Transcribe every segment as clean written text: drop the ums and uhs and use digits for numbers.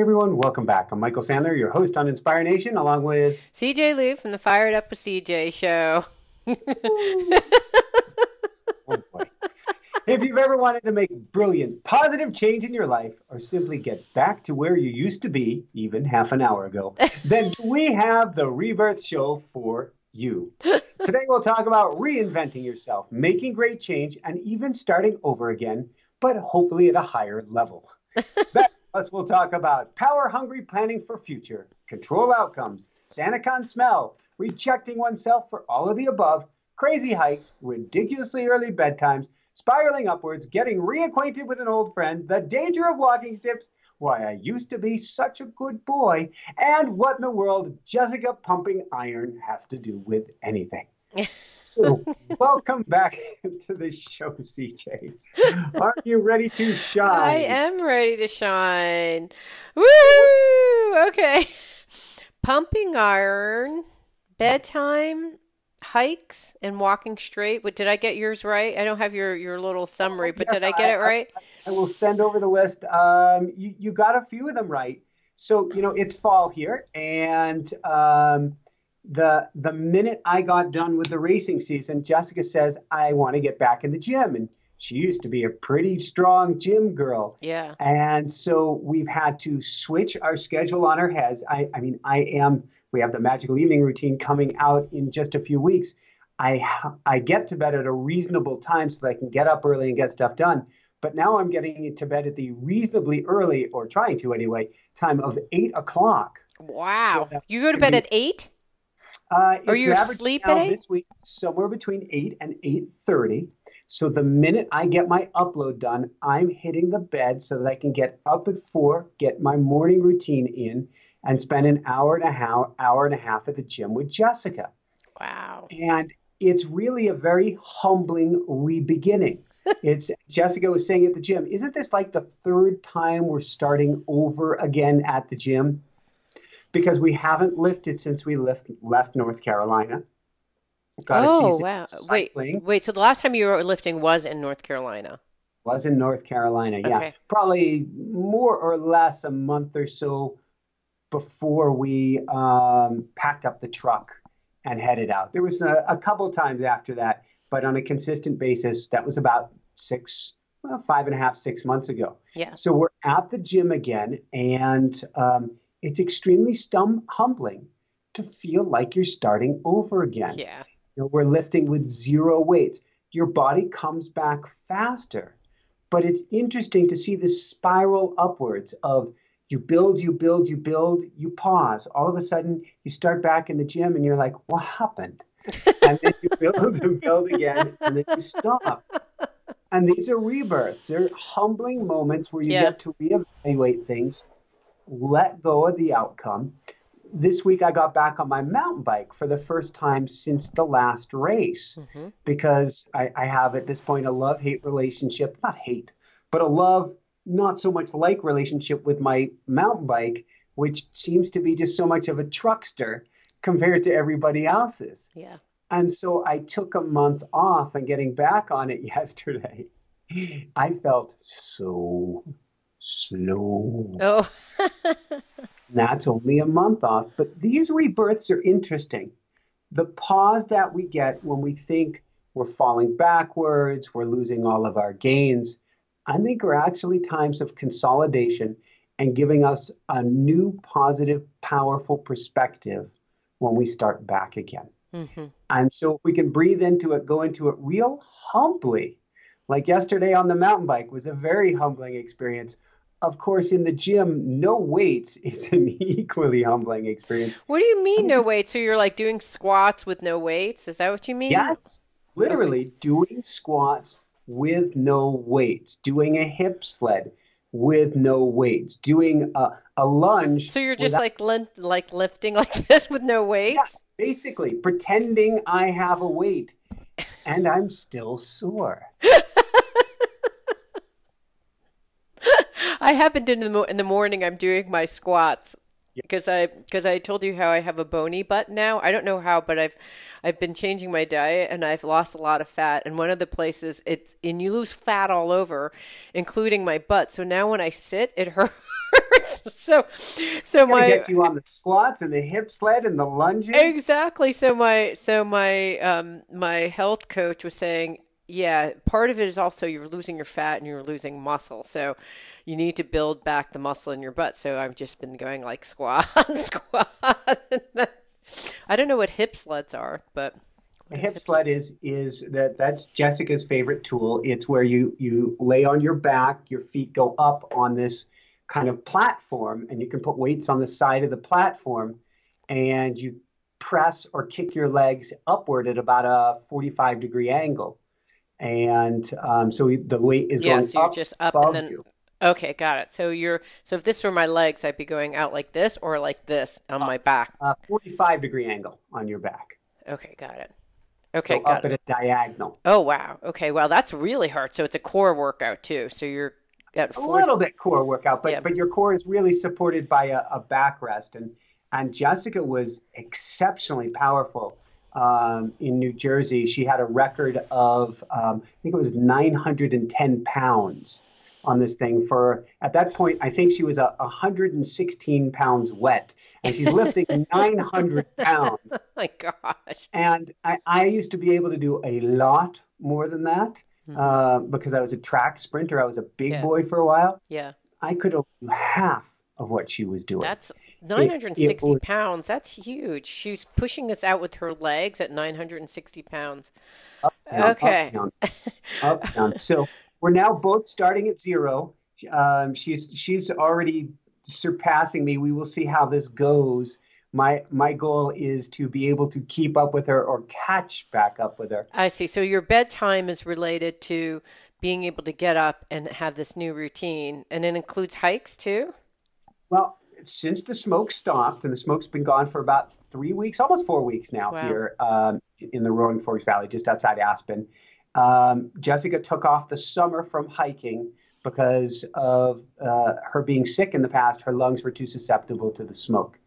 everyone, welcome back. I'm Michael Sandler, your host on Inspire Nation, along with... CJ Lou from the Fired Up with CJ show. Oh boy. If you've ever wanted to make brilliant, positive change in your life, or simply get back to where you used to be, even half an hour ago, then we have the Rebirth Show for you. Today we'll talk about reinventing yourself, making great change, and even starting over again, but hopefully at a higher level. Plus, we'll talk about power-hungry planning for future, control outcomes, Sanican Smell, rejecting oneself for all of the above, crazy hikes, ridiculously early bedtimes, spiraling upwards, getting reacquainted with an old friend, the danger of walking sticks, why I used to be such a good boy, and what in the world Jessica pumping iron has to do with anything. So, welcome back to the show, CJ. Are you ready to shine? I am ready to shine. Woo! Okay. Pumping iron, bedtime, hikes, and walking straight. But did I get yours right? I don't have your little summary, but Yes, did I get it right? I will send over the list. You got a few of them right. So, it's fall here, and the minute I got done with the racing season, Jessica says, I want to get back in the gym. And she used to be a pretty strong gym girl. Yeah. And so we've had to switch our schedule on our heads. We have the magical evening routine coming out in just a few weeks. I get to bed at a reasonable time so that I can get up early and get stuff done. But now I'm getting to bed at the reasonably early, or trying to anyway, time of 8 o'clock. Wow. So you go to bed at 8? Or you're asleep at 8? This week, somewhere between 8 and 8:30. So the minute I get my upload done, I'm hitting the bed so that I can get up at 4, get my morning routine in, and spend an hour and a half at the gym with Jessica. Wow. And it's really a very humbling re-beginning. Jessica was saying at the gym, isn't this like the third time we're starting over again at the gym? Because we haven't lifted since we left North Carolina. Oh, wow. Wait. So the last time you were lifting was in North Carolina? Was in North Carolina, yeah. Okay. Probably more or less a month or so before we packed up the truck and headed out. There was a couple times after that, but on a consistent basis, that was about 5.5, 6 months ago. Yeah. So we're at the gym again, and it's extremely humbling to feel like you're starting over again. Yeah. We're lifting with zero weights. Your body comes back faster. But it's interesting to see this spiral upwards of you build, you pause. All of a sudden, you start back in the gym and you're like, what happened? And then you build and build again, and then you stop. And these are rebirths. They're humbling moments where you get to reevaluate things, let go of the outcome. This week I got back on my mountain bike for the first time since the last race, because I have at this point a love-hate relationship, not hate, but a love, not so much like relationship with my mountain bike, which seems to be just so much of a truckster compared to everybody else's. Yeah. And so I took a month off, and getting back on it yesterday, I felt so slow. Oh. That's only a month off, but these rebirths are interesting. The pause that we get when we think we're falling backwards, we're losing all of our gains, I think are actually times of consolidation and giving us a new, positive, powerful perspective when we start back again. And so if we can breathe into it, go into it real humbly, like yesterday on the mountain bike was a very humbling experience. Of course, in the gym, no weights is an equally humbling experience. What do you mean no weights? So you're like doing squats with no weights? Is that what you mean? Yes, literally doing squats with no weights, doing a hip sled with no weights, doing a lunge. So you're just like lifting like this with no weights? Yes, basically pretending I have a weight, and I'm still sore. I happened in the morning, I'm doing my squats Because I told you how I have a bony butt now. I don't know how, but I've been changing my diet and I've lost a lot of fat. And one of the places and you lose fat all over, including my butt. So now when I sit, it hurts. So It's gonna my get you on the squats and the hip sled and the lunges. exactly. My health coach was saying, yeah, part of it is also you're losing your fat and you're losing muscle. So you need to build back the muscle in your butt. So I've just been going like squat, squat. I don't know what hip sleds are, but A what are hip hip sleds? sled that's Jessica's favorite tool. It's where you lay on your back, your feet go up on this kind of platform, and you can put weights on the side of the platform, and you press or kick your legs upward at about a 45-degree angle. And so the weight is Yeah, going so you're up just up and above then you. okay, got it. So if this were my legs, I'd be going out like this or like this on my back. 45-degree angle on your back. Okay, got it. Okay, So got up it. at a diagonal. Oh wow. Okay, well that's really hard. So it's a core workout too. So you're at A 40. little bit core workout, Yeah. but your core is really supported by a backrest. And Jessica was exceptionally powerful in New Jersey. She had a record of I think it was 910 pounds on this thing for at that point. I think she was 116 pounds wet, and she's lifting 900 pounds. Oh my gosh. And I used to be able to do a lot more than that Hmm. because I was a track sprinter. I was a big Yeah. boy for a while. Yeah. I could only do half of what she was doing. That's It 960 was pounds. That's huge. She's pushing us out with her legs at 960 pounds. up, down, up, Okay. down, up, down. So we're now both starting at zero. She's already surpassing me. We will see how this goes. My goal is to be able to keep up with her or catch back up with her. I see. So your bedtime is related to being able to get up and have this new routine, and it includes hikes too? Well, since the smoke stopped, and the smoke's been gone for about 3 weeks, almost 4 weeks now Wow. here in the Roaring Forks Valley, just outside Aspen. Jessica took off the summer from hiking because of her being sick in the past. Her lungs were too susceptible to the smoke.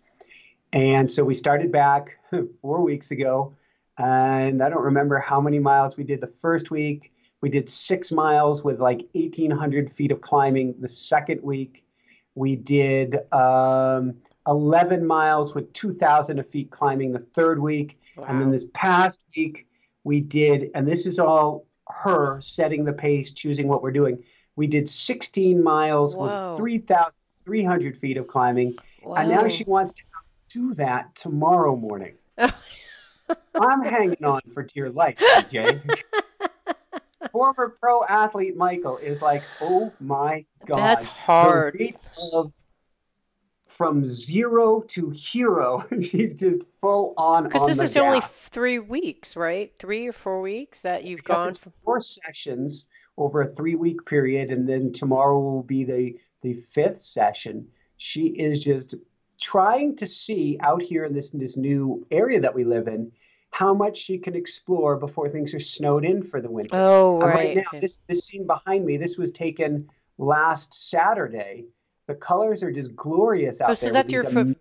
And so we started back 4 weeks ago, and I don't remember how many miles we did the first week. We did 6 miles with like 1,800 feet of climbing the second week. We did 11 miles with 2,000 feet climbing the third week. And then Wow. this past week, we did, and this is all her setting the pace, choosing what we're doing. We did 16 miles with Whoa. 3,300 feet of climbing. And now she Whoa. wants to do that tomorrow morning. I'm hanging on for dear life, CJ. Former pro athlete Michael is like, oh my That's God, the hard. rate of from zero to hero. She's just full Because on this the is only gas. 3 weeks, right? 3 or 4 weeks that you've Yes, gone it's from. 4 sessions over a 3 week period, and then tomorrow will be the fifth session. She is just trying to see out here in this new area that we live in how much she can explore before things are snowed in for the winter. Oh, And right right. now, Okay. this scene behind me, this was taken last Saturday. The colors are just glorious Oh, out so there with that's your these amazing.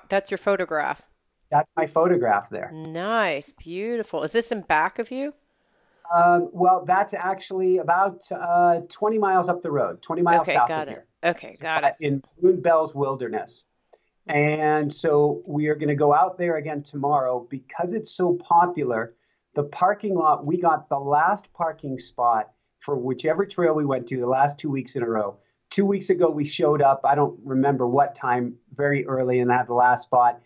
that's your photograph. That's my photograph there. Nice, beautiful. Is this in back of you? Well, that's actually about 20 miles up the road, 20 miles Okay, south of got it. here. Okay, So, got it. in Moon Bell's Wilderness. And so we are going to go out there again tomorrow because it's so popular. The parking lot, we got the last parking spot for whichever trail we went to the last 2 weeks in a row. 2 weeks ago, we showed up. I don't remember what time, very early, and had the last spot.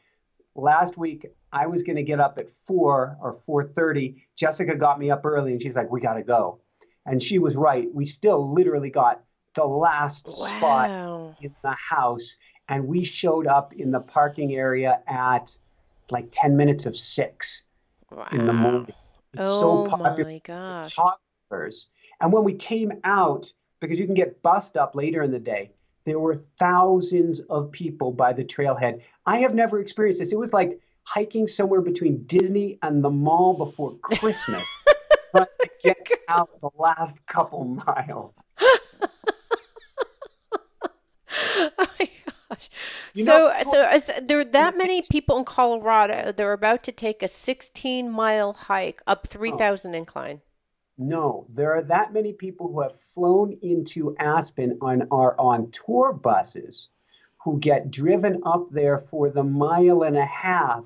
Last week, I was going to get up at 4 or 4:30. Jessica got me up early, and she's like, "We got to go." And she was right. We still literally got the last spot Wow. in the house, and we showed up in the parking area at like 10 minutes of 6 in the Wow. morning. It's so Oh popular my with gosh. photographers. And when we came out, because you can get bussed up later in the day, there were thousands of people by the trailhead. I have never experienced this. It was like hiking somewhere between Disney and the mall before Christmas, trying to get out the last couple miles. Oh my You know, There are that many people in Colorado. They're about to take a 16-mile hike up oh, 3,000 incline. no, there are that many people who have flown into Aspen and are on tour buses who get driven up there for the mile and a half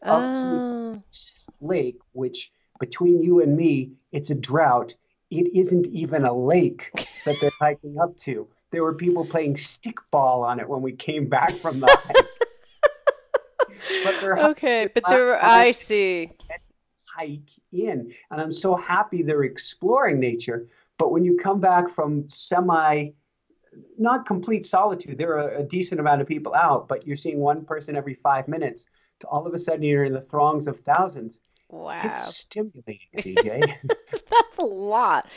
up to the Oh, closest lake, which between you and me, it's a drought. It isn't even a lake that they're hiking up to. There were people playing stickball on it when we came back from the hike, but they're hiking okay, this but last there, mile I see. hike in. And I'm so happy they're exploring nature. But when you come back from not complete solitude, there are a decent amount of people out, but you're seeing one person every 5 minutes, to all of a sudden you're in the throngs of thousands. It's Wow. stimulating, CJ. That's a lot.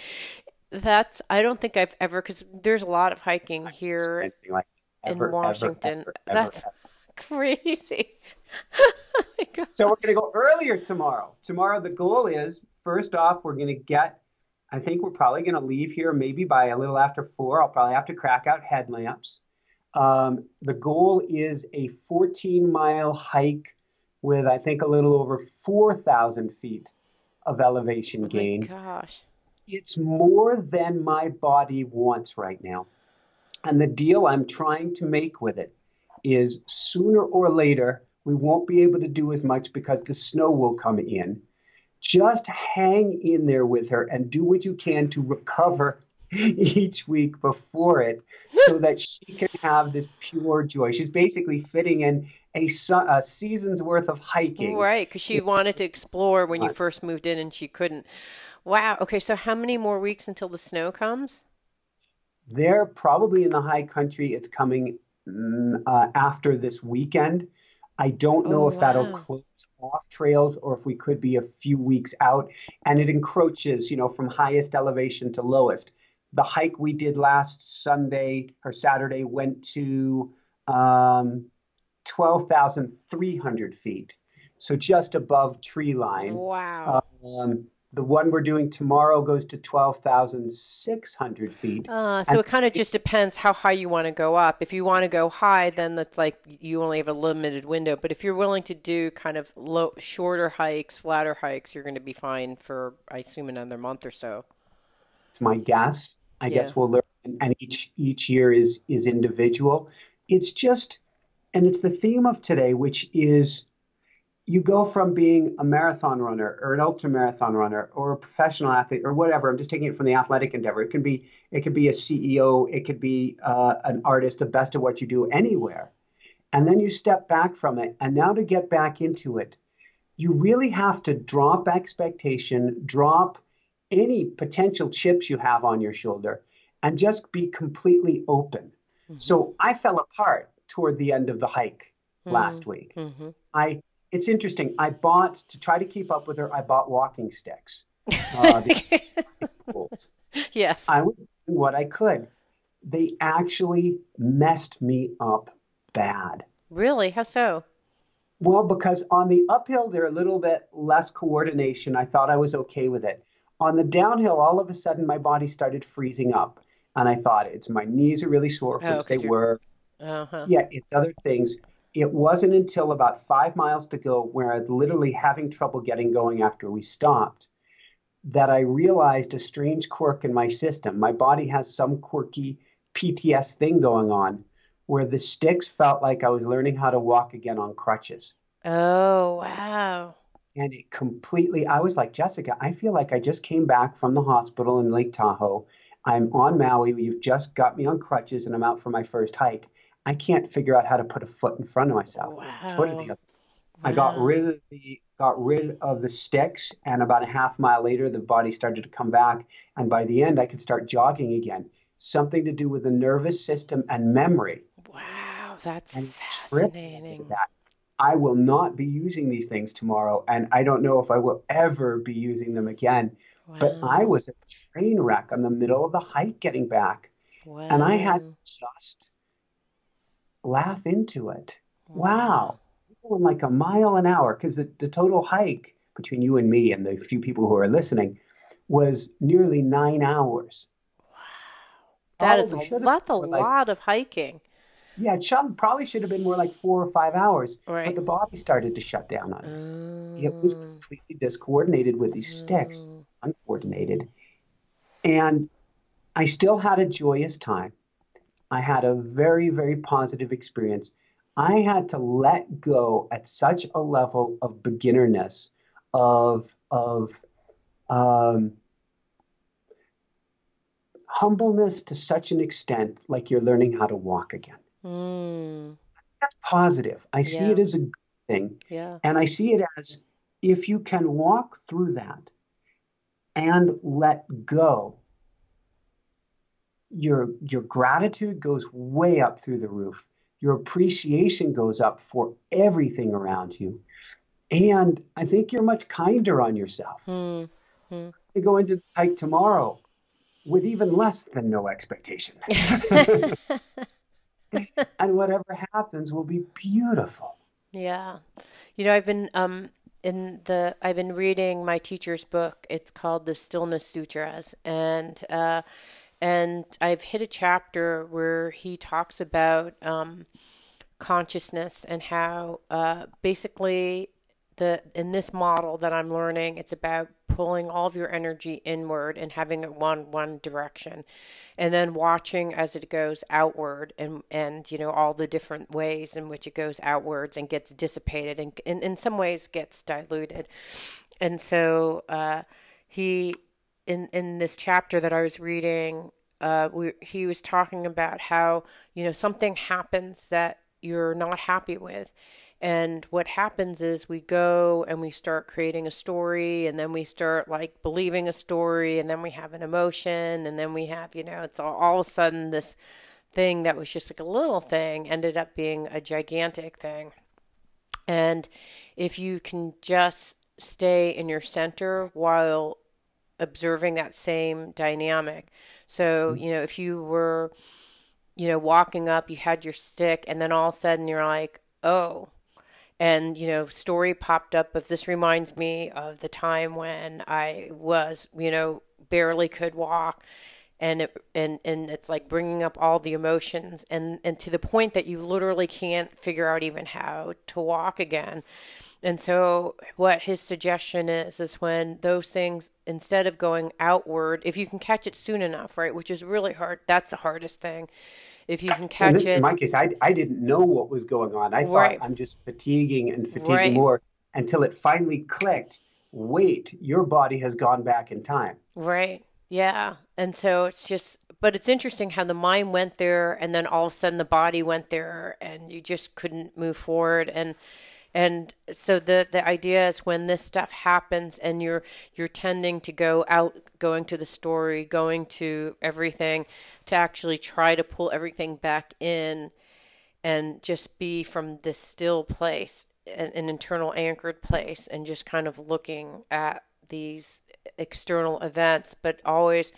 I don't think I've ever, because there's a lot of hiking here Anything like in ever, ever, Washington. ever, ever, That's ever. crazy. Oh my So we're going to gosh. go earlier tomorrow. Tomorrow, the goal is first off, we're going to I think we're probably going to leave here maybe by a little after 4. I'll probably have to crack out headlamps. The goal is a 14-mile hike with, I think, a little over 4,000 feet of elevation Oh my gain. gosh. It's more than my body wants right now. And the deal I'm trying to make with it is sooner or later, we won't be able to do as much because the snow will come in. Just hang in there with her and do what you can to recover each week before it so that she can have this pure joy. She's basically fitting in a season's worth of hiking Right, because she in wanted to explore when you months. first moved in and she couldn't. Wow. Okay, so how many more weeks until the snow comes? They're probably in the high country. It's coming after this weekend. I don't know Oh, if that'll wow. close off trails or if we could be a few weeks out. And it encroaches, from highest elevation to lowest. The hike we did last Sunday or Saturday went to 12,300 feet. So just above tree line. Wow. Um, the one we're doing tomorrow goes to 12,600 feet. So And it kind of just depends how high you want to go up. If you want to go high, then that's like you only have a limited window. But if you're willing to do kind of shorter hikes, flatter hikes, you're going to be fine for, I assume, another month or so. it's my guess. I Yeah. guess we'll learn, and each year is individual. It's just, and it's the theme of today, which is you go from being a marathon runner or an ultra marathon runner or a professional athlete or whatever. I'm just taking it from the athletic endeavor. It could be a CEO, it could be an artist, the best of what you do anywhere. And then you step back from it, and now to get back into it, you really have to drop expectation, drop any potential chips you have on your shoulder, and just be completely open. Mm-hmm. So I fell apart toward the end of the hike last week. Mm-hmm. I It's interesting. I bought to try to keep up with her. I bought walking sticks. The tools. Yes. I was doing what I could. They actually messed me up bad. Really? How so? Well, because on the uphill, they're a little bit less coordination. I thought I was okay with it. On the downhill, all of a sudden, my body started freezing up. And I thought, it's my knees are really sore, Oh, which they because you're. were. Uh-huh. Yeah, it's other things. It wasn't until about 5 miles to go where I was literally having trouble getting going after we stopped that I realized a strange quirk in my system. My body has some quirky PTS thing going on where the sticks felt like I was learning how to walk again on crutches. Oh, wow. And I was like, Jessica, I feel like I just came back from the hospital in Lake Tahoe. I'm on Maui. You've just got me on crutches and I'm out for my first hike. I can't figure out how to put a foot in front of myself, foot in the Wow. other. I Wow. got rid of the sticks, and about a half mile later, the body started to come back. And by the end, I could start jogging again. Something to do with the nervous system and memory. Wow. That's And trip fascinating. that. I will not be using these things tomorrow, and I don't know if I will ever be using them again. But I Wow. was a train wreck in the middle of the hike getting back, and I had to Wow. just laugh into it. Wow. Wow, going like a mile an hour because the total hike between you and me and the few people who are listening was nearly 9 hours. That is Probably should have that's a been more like lot of hiking. Yeah, probably should have been more like 4 or 5 hours, but Right. the body started to shut down on me. It was Oh, completely discoordinated with these sticks, oh, uncoordinated. And I still had a joyous time. I had a very, very positive experience. I had to let go at such a level of beginnerness, of um, humbleness to such an extent, like you're learning how to walk again. mm, That's positive. I see it yeah, as a good thing. yeah. And I see it as if you can walk through that and let go, your gratitude goes way up through the roof. Your appreciation goes up for everything around you. And I think you're much kinder on yourself. Hmm. Hmm. You go into this hike tomorrow with even less than no expectation. And whatever happens will be beautiful. Yeah. You know, I've been reading my teacher's book. It's called The Stillness Sutras, and I've hit a chapter where he talks about consciousness and how basically the in this model that I'm learning, it's about pulling all of your energy inward and having it one direction, and then watching as it goes outward, and you know all the different ways in which it goes outwards and gets dissipated and in some ways gets diluted. And so he in this chapter that I was reading, he was talking about how, you know, something happens that you're not happy with. And what happens is we go and we start creating a story, and then we start like believing a story, and then we have an emotion, and then we have, you know, it's all of a sudden this thing that was just like a little thing ended up being a gigantic thing. And if you can just stay in your center while observing that same dynamic. So, you know, if you were, you know, walking up, you had your stick, and then all of a sudden you're like, oh, and, you know, story popped up of this reminds me of the time when I was, you know, barely could walk. And it's like bringing up all the emotions and to the point that you literally can't figure out even how to walk again. And so what his suggestion is when those things, instead of going outward, if you can catch it soon enough, right, which is really hard, that's the hardest thing. If you can In catch this, in it, my case, I didn't know what was going on. I thought right, I'm just fatiguing and fatiguing right, more until it finally clicked. Wait, your body has gone back in time. right, yeah. And so it's just, but it's interesting how the mind went there and then all of a sudden the body went there and you just couldn't move forward. And so the idea is when this stuff happens and you're tending to go out, going to the story, going to everything, to actually try to pull everything back in and just be from this still place, an internal anchored place, and just kind of looking at these external events, but always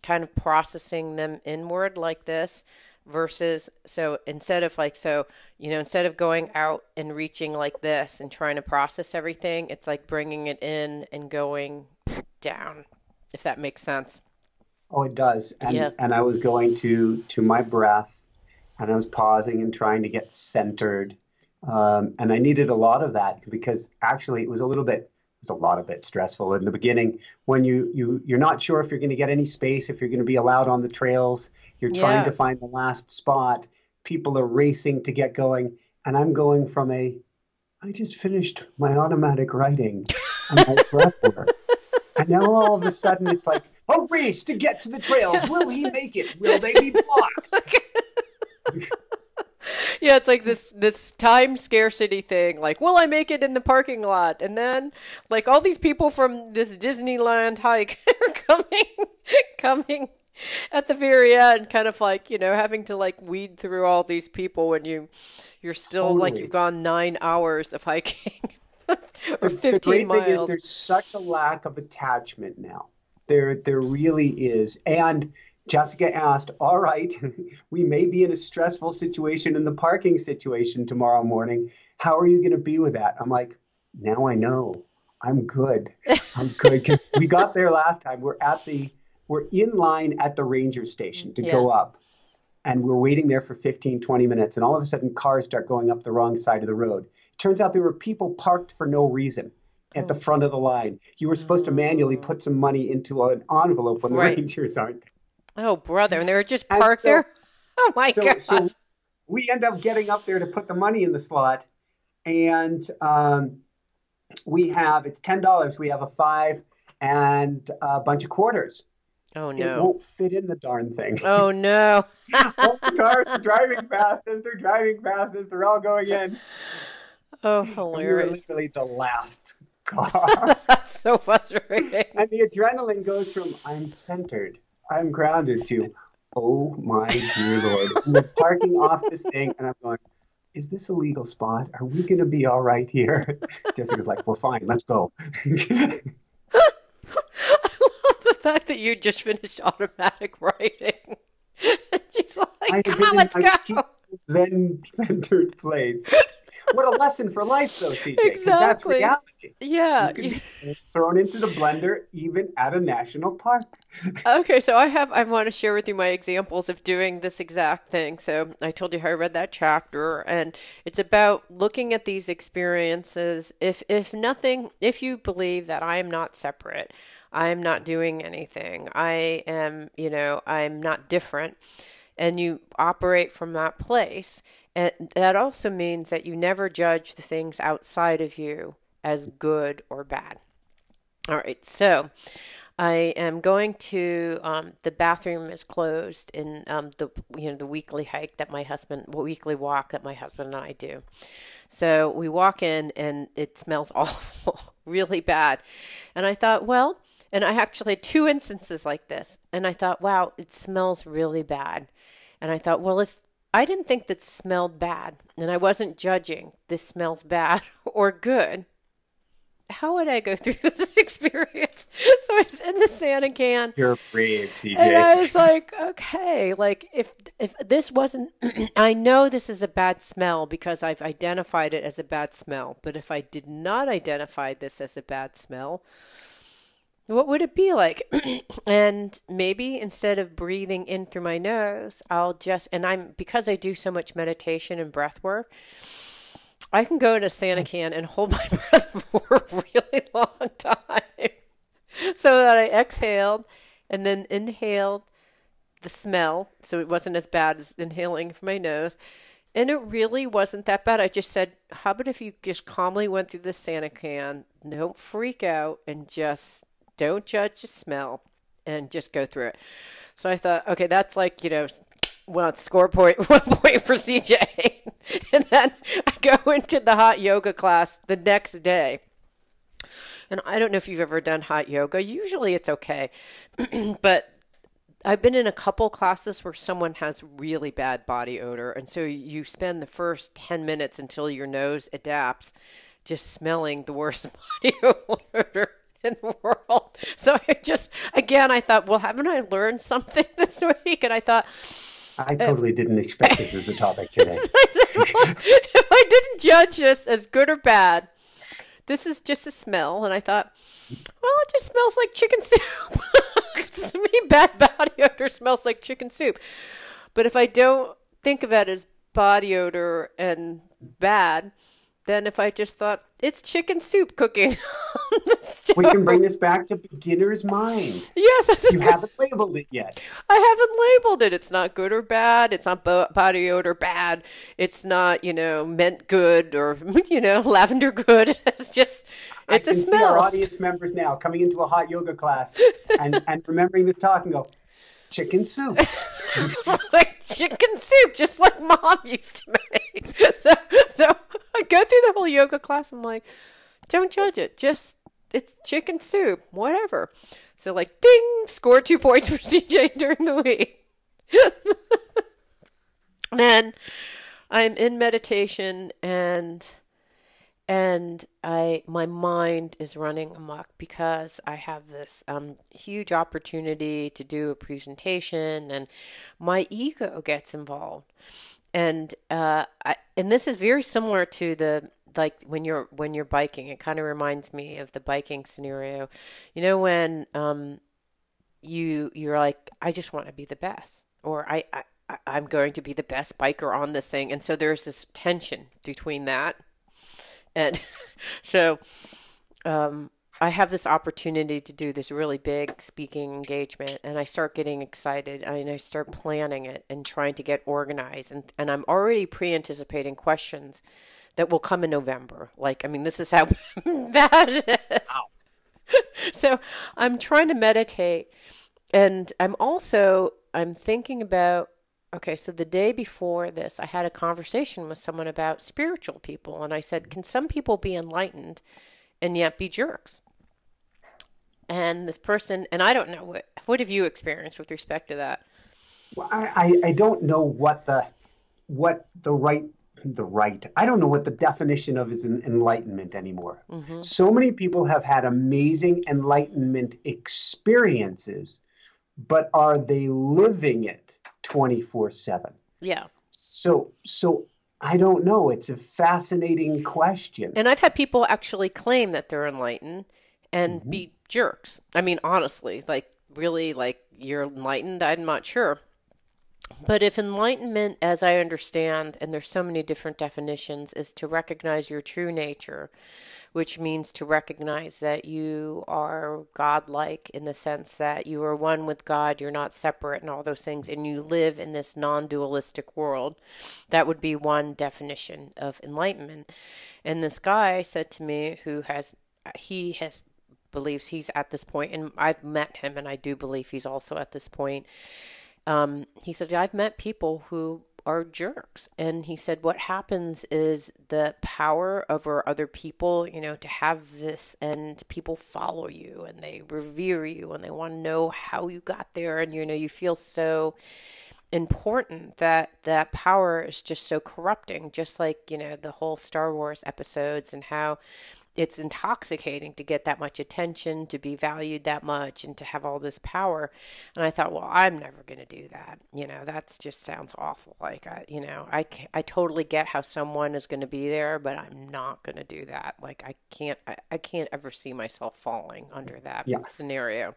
kind of processing them inward like this versus so instead of like so you know instead of going out and reaching like this and trying to process everything, it's like bringing it in and going down, if that makes sense. Oh, it does. Yeah, And I was going to my breath, and I was pausing and trying to get centered. And I needed a lot of that because actually it was a lot of bit stressful in the beginning when you're not sure if you're going to get any space, if you're going to be allowed on the trails. You're trying to yeah. find the last spot. People are racing to get going, and I'm going from I just finished my automatic writing and my breath work. And now all of a sudden it's like a race to get to the trails. Will he make it? Will they be blocked? Yeah, it's like this time scarcity thing. Like, will I make it in the parking lot? And then, like, all these people from this Disneyland hike are coming at the very end, kind of like, you know, having to like weed through all these people when you're still like you've Totally. gone 9 hours of hiking or The 15 great thing is miles. there's such a lack of attachment now. There really is. And Jessica asked, all right, we may be in a stressful situation in the parking situation tomorrow morning. How are you going to be with that? I'm like, now I know. I'm good. I'm good because we got there last time. We're in line at the ranger station to Yeah. go up. and we're waiting there for 15, 20 minutes. And all of a sudden, cars start going up the wrong side of the road. It turns out there were people parked for no reason at the Oh, front of the line. You were supposed to manually mm, put some money into an envelope when the right. rangers aren't there. Oh, brother. And they were just And parked there? Oh, my so gosh. we end up getting up there to put the money in the slot, and it's $10. We have a five and a bunch of quarters. Oh, It no. won't fit in the darn thing. Oh, no. All the cars are driving fast as they're driving fast as they're all going in. Oh, And we were hilarious. literally the last car. That's so frustrating. And the adrenaline goes from I'm centered, I'm grounded to, oh my dear Lord. We're parking off this thing, and I'm going, is this a legal spot? Are we going to be all right here? Jessica's like, we're fine, let's go. I love the fact that you just finished automatic writing. And she's I like, have come been on, in let's a go. peaceful, Zen-centered place. What a lesson for life, though, CJ, because that's Exactly. reality. Yeah. You can be thrown into the blender even at a national park. Okay, so I want to share with you my examples of doing this exact thing. So I told you how I read that chapter, and it's about looking at these experiences. If you believe that I am not separate, I am not doing anything, I'm not different, and you operate from that place, and that also means that you never judge the things outside of you as good or bad. All right, so I am going to the bathroom is closed in the weekly walk that my husband and I do. So we walk in and it smells awful, really bad. And I thought, well, and I actually had two instances like this, and I thought, wow, it smells really bad. And I thought, well, if I didn't think that smelled bad, and I wasn't judging this smells bad or good, how would I go through this experience? So I was in the Sanican, You're brave, and I was CJ. like, okay, like if this wasn't, I know this is a bad smell because I've identified it as a bad smell. But if I did not identify this as a bad smell, what would it be like? And maybe instead of breathing in through my nose, because I do so much meditation and breath work, I can go into Sanican and hold my breath for a really long time so that I exhaled and then inhaled the smell. So it wasn't as bad as inhaling from my nose. And it really wasn't that bad. I just said, how about if you just calmly went through the Sanican, don't freak out, and just don't judge the smell and just go through it. So I thought, okay, that's like, well, score point, 1 point for CJ. And then I go into the hot yoga class the next day. And I don't know if you've ever done hot yoga. Usually it's okay. But I've been in a couple classes where someone has really bad body odor. And so you spend the first 10 minutes until your nose adapts just smelling the worst body odor in the world. So I thought, well, haven't I learned something this week? And I thought, I totally didn't expect this as a topic today. I said, well, if I didn't judge this as good or bad, this is just a smell. And I thought, well, it just smells like chicken soup. To me, bad body odor smells like chicken soup. But if I don't think of it as body odor and bad, then if I just thought, it's chicken soup cooking on the We can bring stove. this back to beginner's mind. Yes, that's You good. haven't labeled it yet. I haven't labeled it. It's not good or bad. It's not body odor bad. It's not, mint good or, lavender good. I It's a can see our smell. audience members now coming into a hot yoga class and remembering this talk and go, chicken soup. It's like chicken soup, just like mom used to make. So I go through the whole yoga class. I'm like, don't judge it. It's chicken soup, whatever. So like, ding, score 2 points for CJ during the week. Then I'm in meditation and my mind is running amok because I have this huge opportunity to do a presentation, and my ego gets involved. And and this is very similar to the like when you're biking. It kind of reminds me of the biking scenario. When you're like, I just want to be the best, or I'm going to be the best biker on this thing. And so there's this tension between that. And so I have this opportunity to do this really big speaking engagement, and I start getting excited, and I start planning it and trying to get organized. And I'm already pre-anticipating questions that will come in November. Like, I mean, this is how bad it is. Wow. So I'm trying to meditate, and I'm thinking about, okay, so the day before this, I had a conversation with someone about spiritual people, and I said, can some people be enlightened and yet be jerks? And this person, and I don't know, what have you experienced with respect to that? Well, I don't know what I don't know what the definition of is enlightenment anymore. Mm-hmm. So many people have had amazing enlightenment experiences, but are they living it 24/7? Yeah. So I don't know. It's a fascinating question. And I've had people actually claim that they're enlightened and Mhm. be jerks. I mean, honestly, like really, like you're enlightened, I'm not sure. But if enlightenment, as I understand, and there's so many different definitions, is to recognize your true nature, which means to recognize that you are godlike in the sense that you are one with God, you're not separate and all those things, and you live in this non-dualistic world. That would be one definition of enlightenment. And this guy said to me, he has believes he's at this point, and I've met him, and I do believe he's also at this point. He said, I've met people who are jerks. And he said, what happens is the power over other people, to have this, and people follow you and they revere you and they want to know how you got there. And, you feel so important that power is just so corrupting, just like, the whole Star Wars episodes and how it's intoxicating to get that much attention, to be valued that much, and to have all this power. And I thought, well, I'm never going to do that. That just sounds awful. Like, I totally get how someone is going to be there, but I'm not going to do that. Like, I can't ever see myself falling under that scenario.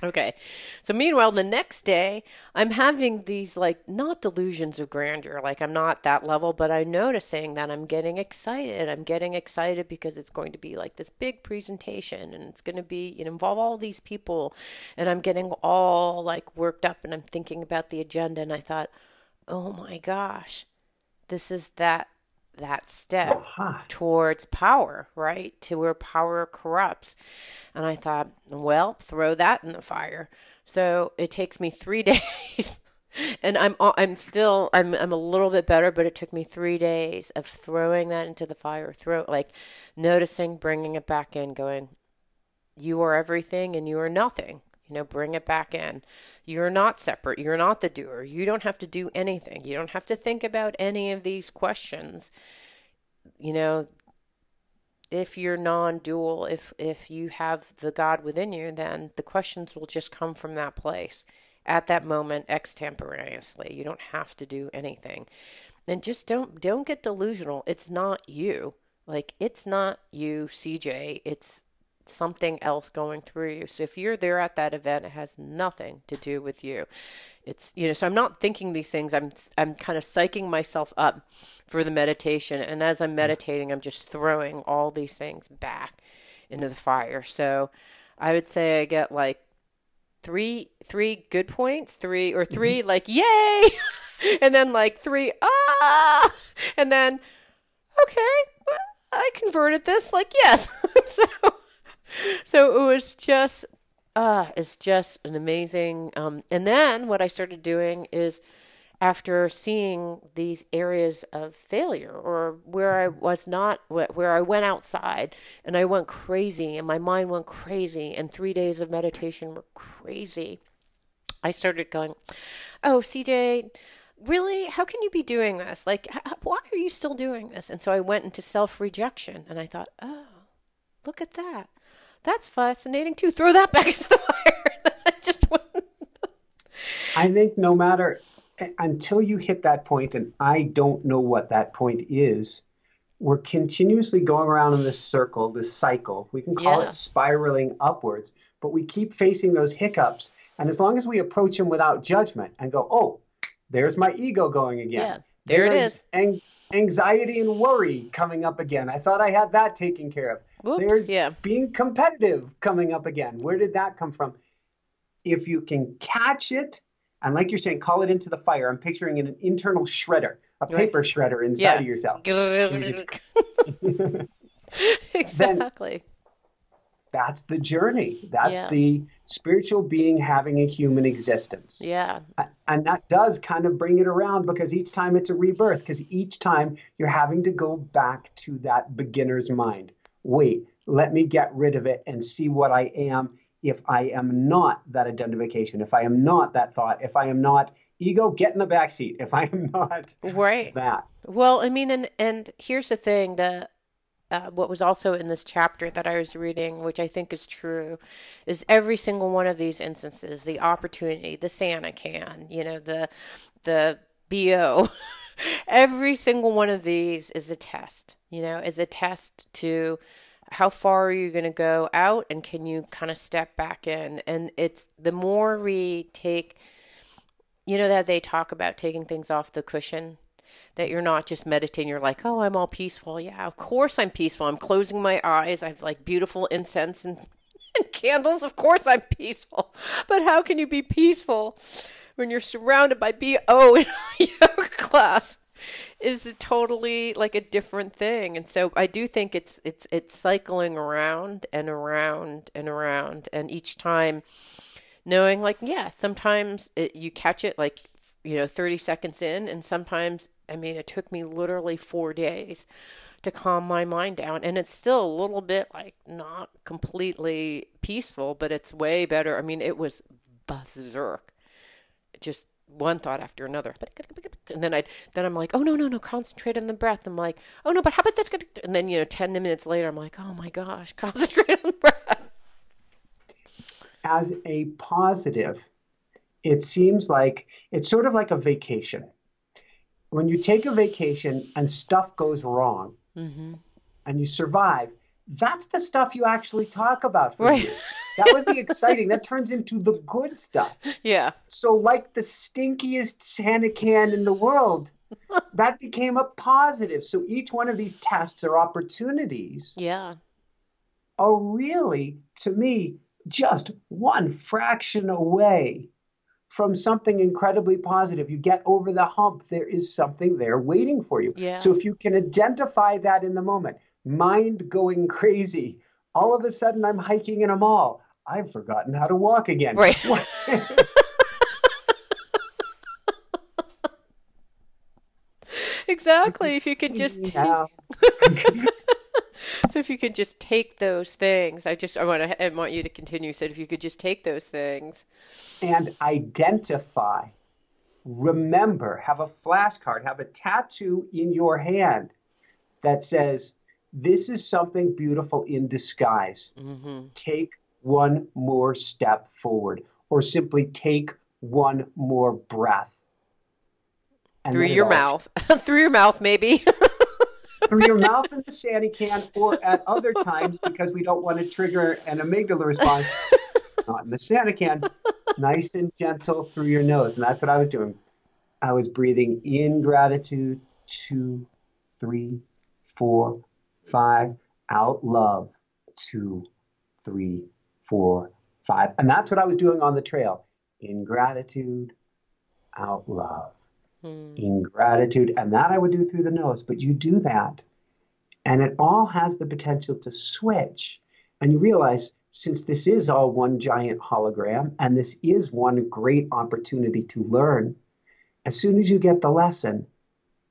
Okay. So meanwhile, the next day, I'm having these not delusions of grandeur. Like I'm not that level, but I'm noticing that I'm getting excited. I'm getting excited because it's going to be like this big presentation and it's going to be, involve all these people. And I'm getting all worked up and I'm thinking about the agenda. And I thought, oh my gosh, this is that step towards power, right? To where power corrupts. And I thought, well, throw that in the fire. So it takes me 3 days and I'm a little bit better, but it took me 3 days of throwing that into the fire, noticing, bringing it back in, going, you are everything and you are nothing. Bring it back in. You're not separate. You're not the doer. You don't have to do anything. You don't have to think about any of these questions. If you're non-dual, if you have the God within you, then the questions will just come from that place at that moment, extemporaneously. You don't have to do anything. And just don't get delusional. It's not you. It's not you, CJ. It's something else going through you. So if you're there at that event, it has nothing to do with you. It's, so I'm not thinking these things. I'm kind of psyching myself up for the meditation. And as I'm meditating, I'm just throwing all these things back into the fire. So I would say I get three good points, three yay. And then 3, and then, okay, well, I converted this, yes. So it was just, it's just an amazing, and then what I started doing is after seeing these areas of failure or where I was not, where I went outside and I went crazy and my mind went crazy and 3 days of meditation were crazy. I started going, oh, CJ, really? How can you be doing this? Why are you still doing this? And so I went into self-rejection and I thought, oh, look at that. That's fascinating too. Throw that back into the fire. I just wouldn't. I think no matter, until you hit that point, and I don't know what that point is, we're continuously going around in this circle, this cycle. We can call it spiraling upwards, but we keep facing those hiccups. And as long as we approach them without judgment and go, oh, There's my ego going again. Yeah, there it There's is. anxiety and worry coming up again. I thought I had that taken care of. Whoops. There's Yeah. being competitive coming up again. Where did that come from? If you can catch it, and like you're saying, call it into the fire. I'm picturing an internal shredder, a Right. paper shredder inside Yeah. of yourself. Then Exactly. that's the journey. That's Yeah. the spiritual being having a human existence. Yeah. And that does kind of bring it around because each time it's a rebirth, because each time you're having to go back to that beginner's mind. Wait, let me get rid of it and see what I am if I am not that identification, if I am not that thought, if I am not ego, get in the back seat, if I am not Right. that. Well, I mean, and here's the thing, what was also in this chapter that I was reading, which I think is true, is every single one of these instances, the opportunity, the Sanican, the BO, every single one of these is a test, is a test to how far are you going to go out and can you kind of step back in? And it's the more we take, that they talk about taking things off the cushion, that you're not just meditating. You're like, oh, I'm all peaceful. Yeah, of course I'm peaceful. I'm closing my eyes. I have like beautiful incense and candles. Of course I'm peaceful. But how can you be peaceful when you're surrounded by BO in a yoga class? Is totally like a different thing. And so I do think it's cycling around and around and around. And each time knowing like, yeah, sometimes you catch it like, 30 seconds in. And sometimes, I mean, it took me literally 4 days to calm my mind down. And it's still a little bit like not completely peaceful, but it's way better. I mean, it was berserk. Just one thought after another. And then I'm like, oh, no, concentrate on the breath. I'm like, oh, no, but how about this? And then, 10 minutes later, I'm like, oh my gosh, concentrate on the breath. As a positive, it seems like it's sort of like a vacation. When you take a vacation and stuff goes wrong and you survive, that's the stuff you actually talk about for years. That was the exciting. That turns into the good stuff. Yeah. So like the stinkiest Sanican in the world, that became a positive. So each one of these tests or opportunities are really, to me, just one fraction away from something incredibly positive. You get over the hump. There is something there waiting for you. Yeah. So if you can identify that in the moment, mind going crazy, all of a sudden I'm hiking in a mall. I've forgotten how to walk again. Right. Exactly. If you could just take... So if you could just take those things, I want you to continue. So if you could just take those things and identify, remember, have a flashcard, have a tattoo in your hand that says, this is something beautiful in disguise. Take one more step forward, or simply take one more breath. And through your mouth. Through your mouth, maybe. Through your mouth in the Sanican, or at other times, because we don't want to trigger an amygdala response, not in the Sanican, nice and gentle through your nose. And that's what I was doing. I was breathing in gratitude, 2, 3, 4, 5, out love, 2, 3, 4, 5. And that's what I was doing on the trail. In gratitude, out love. In gratitude. And that I would do through the nose. But you do that, and it all has the potential to switch. And you realize, since this is all one giant hologram, and this is one great opportunity to learn, as soon as you get the lesson,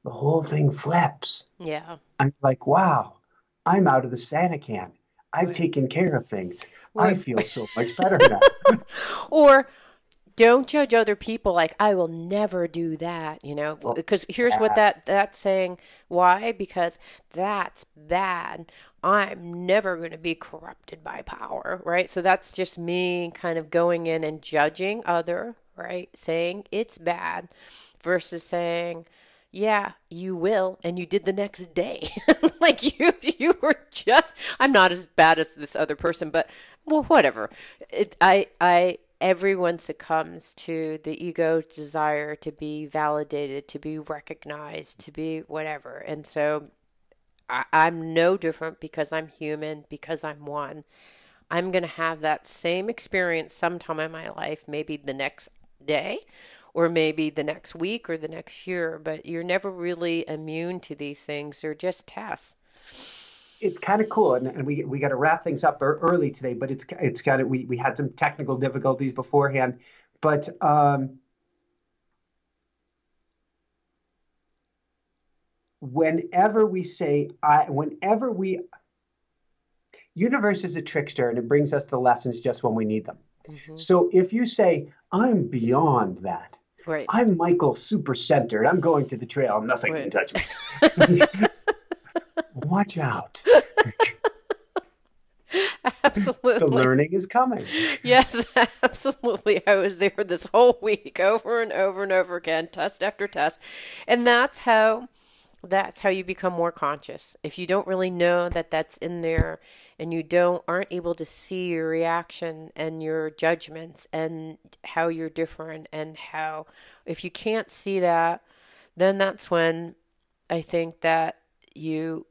the whole thing flips. Yeah. I'm like, wow, I'm out of the Sanican. I've taken care of things. I feel so much better now. Or don't judge other people like, I will never do that, because here's what that's saying. Why? Because that's bad. I'm never going to be corrupted by power, right? So that's just me kind of going in and judging other, right? Saying it's bad versus saying, yeah, you will, and you did the next day. Like you were just, I'm not as bad as this other person, but well, whatever. everyone succumbs to the ego's desire to be validated, to be recognized, to be whatever. And so I'm no different because I'm human, because I'm one. I'm going to have that same experience sometime in my life, maybe the next day or maybe the next week or the next year, but you're never really immune to these things. They're just tests. It's kind of cool, and we got to wrap things up early today, but it's kind of we had some technical difficulties beforehand, but whenever we say universe is a trickster and it brings us the lessons just when we need them. Mm-hmm. So if you say, I'm beyond that, right. I'm Michael super centered, I'm going to the trail, nothing can touch me. Watch out. Absolutely. The learning is coming. Yes, absolutely. I was there this whole week over and over and over again, test after test. And that's how you become more conscious. If you don't really know that that's in there and you aren't able to see your reaction and your judgments and how you're different and if you can't see that, then that's when I think that you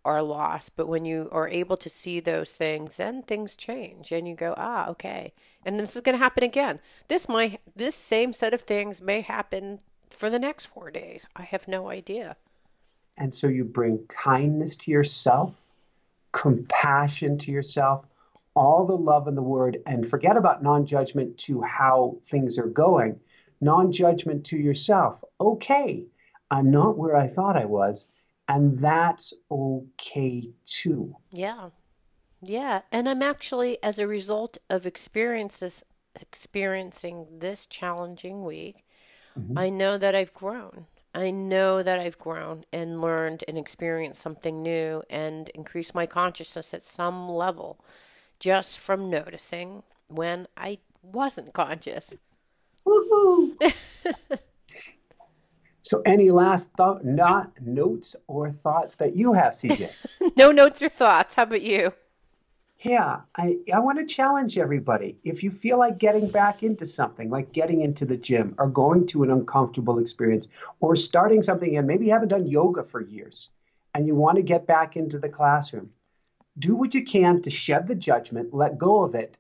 are lost. But when you are able to see those things, then things change and you go, okay. And this is going to happen again. This same set of things may happen for the next 4 days. I have no idea. And so you bring kindness to yourself, compassion to yourself, all the love in the word, and forget about non-judgment to how things are going. Non-judgment to yourself. Okay, I'm not where I thought I was, and that's okay too. Yeah. Yeah. And I'm actually, as a result of experiencing this challenging week, mm-hmm. I know that I've grown. I know that I've grown and learned and experienced something new and increased my consciousness at some level just from noticing when I wasn't conscious. Woohoo! So any last notes or thoughts that you have, CJ? No notes or thoughts. How about you? Yeah, I want to challenge everybody. If you feel like getting back into something, like getting into the gym or going to an uncomfortable experience or starting something, and maybe you haven't done yoga for years and you want to get back into the classroom, do what you can to shed the judgment, let go of it,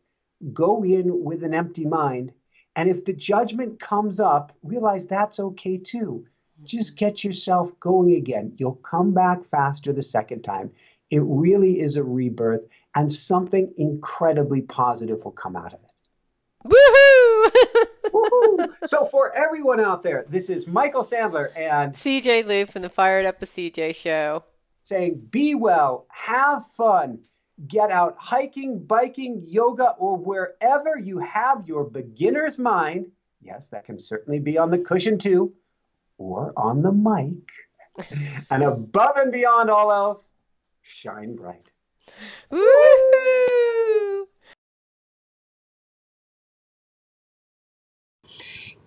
go in with an empty mind. And if the judgment comes up, realize that's okay too. Just get yourself going again. You'll come back faster the second time. It really is a rebirth, and something incredibly positive will come out of it. Woohoo! Woohoo! So for everyone out there, this is Michael Sandler and CJ Lou from the Fired Up with CJ show saying, be well, have fun, get out hiking, biking, yoga, or wherever you have your beginner's mind. Yes, that can certainly be on the cushion too, or on the mic. And above and beyond all else, shine bright. Woo!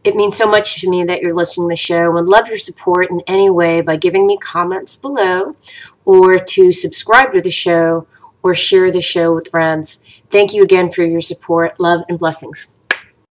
It means so much to me that you're listening to the show. I would love your support in any way by giving me comments below or to subscribe to the show or share the show with friends. Thank you again for your support. Love and blessings.